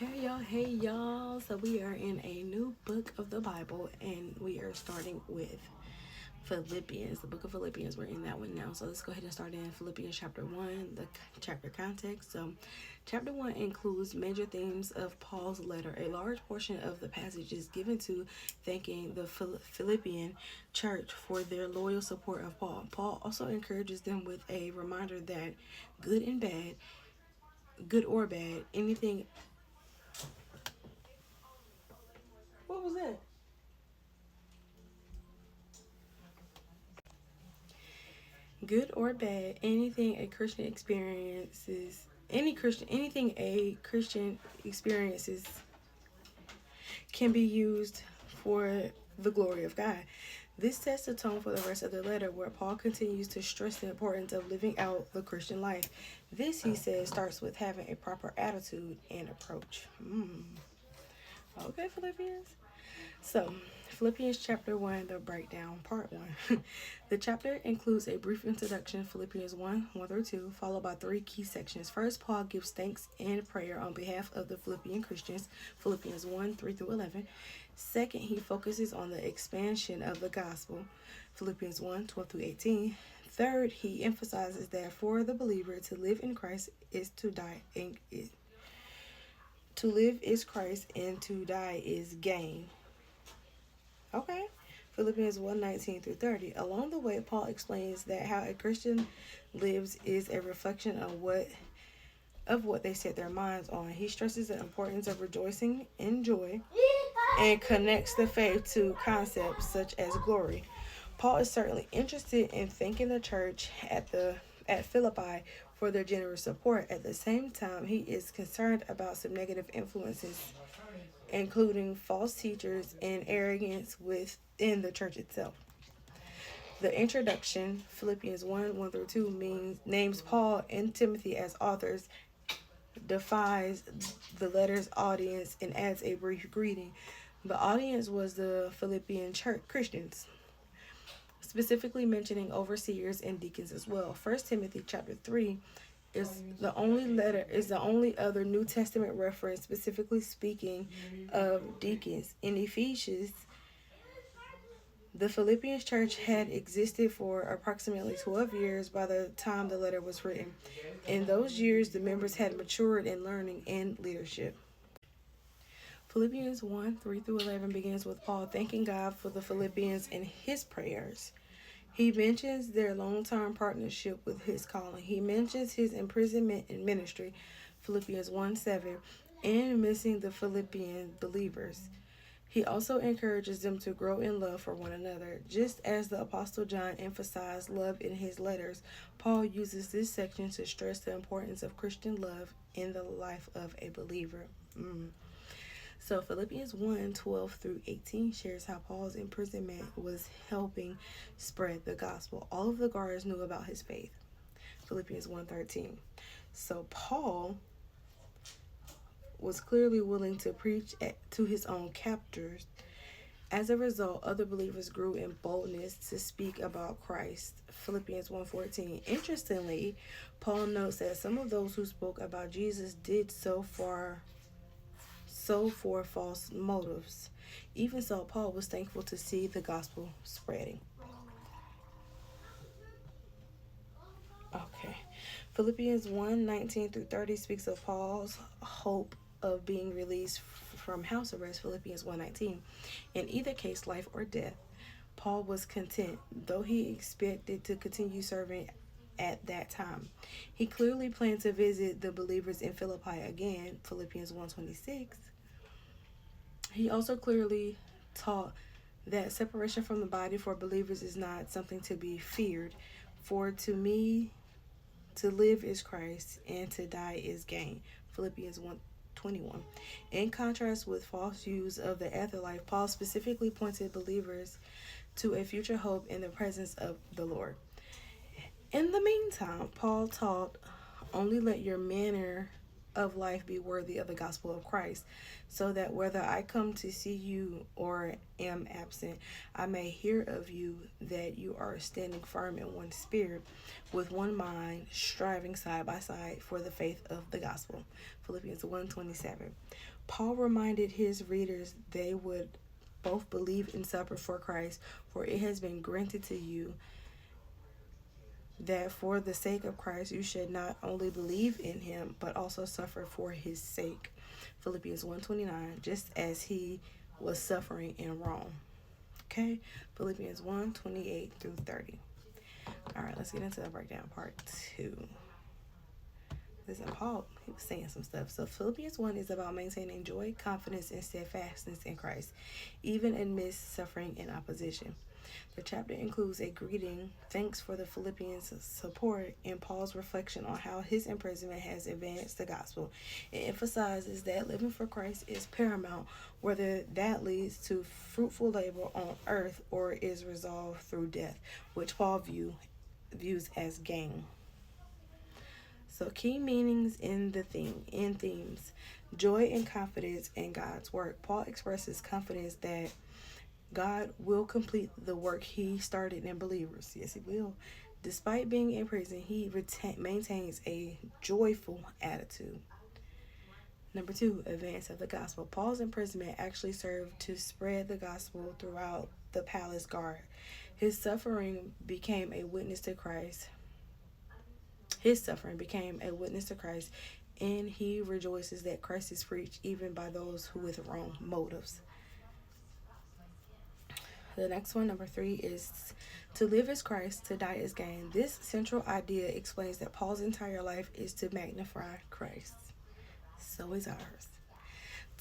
Hey y'all. So we are in a new book of the Bible and we are starting with Philippians, the book of Philippians. We're in that one now. So let's go ahead and start in Philippians chapter 1, the chapter context. So chapter 1 includes major themes of Paul's letter. A large portion of the passage is given to thanking the Philippian church for their loyal support of Paul. Paul also encourages them with a reminder that good and bad, good or bad, anything. What was that? Good or bad, anything a Christian experiences, anything a Christian experiences can be used for the glory of God. This sets the tone for the rest of the letter, where Paul continues to stress the importance of living out the Christian life. This, he says, starts with having a proper attitude and approach. Okay, Philippians. So, Philippians chapter 1, the breakdown, part 1. The chapter includes a brief introduction, Philippians 1 through 2, followed by 3 key sections. First, Paul gives thanks and prayer on behalf of the Philippian Christians, Philippians 1 3 through 11. Second, he focuses on the expansion of the gospel, Philippians 1 12 through 18. Third, he emphasizes that for the believer to live in Christ is to die, and to live is Christ, and to die is gain. Okay. Philippians 1:19 through 30. Along the way, Paul explains that how a Christian lives is a reflection of what they set their minds on. He stresses the importance of rejoicing in joy and connects the faith to concepts such as glory. Paul is certainly interested in thanking the church at Philippi for their generous support. At the same time, he is concerned about some negative influences, including false teachers and arrogance within the church itself. The introduction, Philippians 1 through 2, names Paul and Timothy as authors, defines the letter's audience, and adds a brief greeting. The audience was the Philippian church Christians, specifically mentioning overseers and deacons as well. 1 Timothy chapter 3 is the only other New Testament reference specifically speaking of deacons. In Ephesians, the Philippians church had existed for approximately 12 years by the time the letter was written. In those years, the members had matured in learning and leadership. Philippians 1 3 through 11 begins with Paul thanking God for the Philippians and his prayers. He mentions their long-term partnership with his calling. He mentions his imprisonment in ministry, Philippians 1:7, and missing the Philippian believers. He also encourages them to grow in love for one another. Just as the Apostle John emphasized love in his letters, Paul uses this section to stress the importance of Christian love in the life of a believer. So Philippians 1:12 through 18 shares how Paul's imprisonment was helping spread the gospel. All of the guards knew about his faith. Philippians 1:13. So Paul was clearly willing to preach to his own captors. As a result, other believers grew in boldness to speak about Christ. Philippians 1:14. Interestingly, Paul notes that some of those who spoke about Jesus did so for false motives. Even so, Paul was thankful to see the gospel spreading. Okay. Philippians 1:19 through 30 speaks of Paul's hope of being released from house arrest, Philippians 1:19. In either case, life or death, Paul was content, though he expected to continue serving at that time. He clearly planned to visit the believers in Philippi again, Philippians 1:26. He also clearly taught that separation from the body for believers is not something to be feared. For to me, to live is Christ, and to die is gain. Philippians 1:21. In contrast with false views of the afterlife, Paul specifically pointed believers to a future hope in the presence of the Lord. In the meantime, Paul taught, only let your manner of life be worthy of the gospel of Christ, so that whether I come to see you or am absent, I may hear of you that you are standing firm in one spirit, with one mind, striving side by side for the faith of the gospel. Philippians 1:27. Paul reminded his readers they would both believe and suffer for Christ, for it has been granted to you that for the sake of Christ you should not only believe in him, but also suffer for his sake. Philippians 1:29, just as he was suffering in Rome. Okay, Philippians 1:28 through 30. All right, let's get into the breakdown part 2. Listen, Paul, he was saying some stuff. So Philippians 1 is about maintaining joy, confidence, and steadfastness in Christ, even amidst suffering and opposition. The chapter includes a greeting, thanks for the Philippians' support, and Paul's reflection on how his imprisonment has advanced the gospel. It emphasizes that living for Christ is paramount, whether that leads to fruitful labor on earth or is resolved through death, which Paul views as gain. So key meanings in themes: joy and confidence in God's work. Paul expresses confidence that God will complete the work he started in believers. Yes, he will. Despite being in prison, he maintains a joyful attitude. Number 2, advance of the gospel. Paul's imprisonment actually served to spread the gospel throughout the palace guard. His suffering became a witness to Christ. And he rejoices that Christ is preached even by those who with wrong motives. The next one, number 3, is to live as Christ, to die as gain. This central idea explains that Paul's entire life is to magnify Christ. So is ours.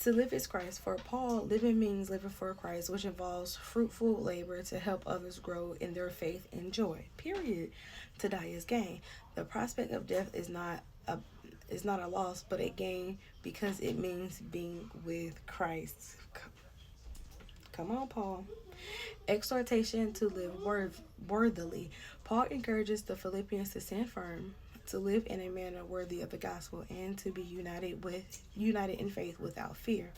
To live as Christ. For Paul, living means living for Christ, which involves fruitful labor to help others grow in their faith and joy. Period. To die is gain. The prospect of death is not a loss, but a gain, because it means being with Christ. Come on, Paul. Exhortation to live worthily. Paul encourages the Philippians to stand firm, to live in a manner worthy of the gospel, and to be united in faith without fear,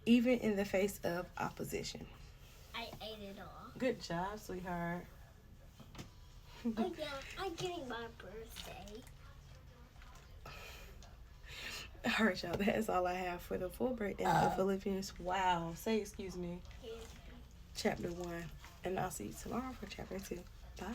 even in the face of opposition. I ate it all. Good job, sweetheart. Oh yeah, I'm getting my birthday. All right, y'all. That's all I have for the full breakdown of Philippians. Wow. Say excuse me. Chapter 1. And I'll see you tomorrow for chapter 2. Bye.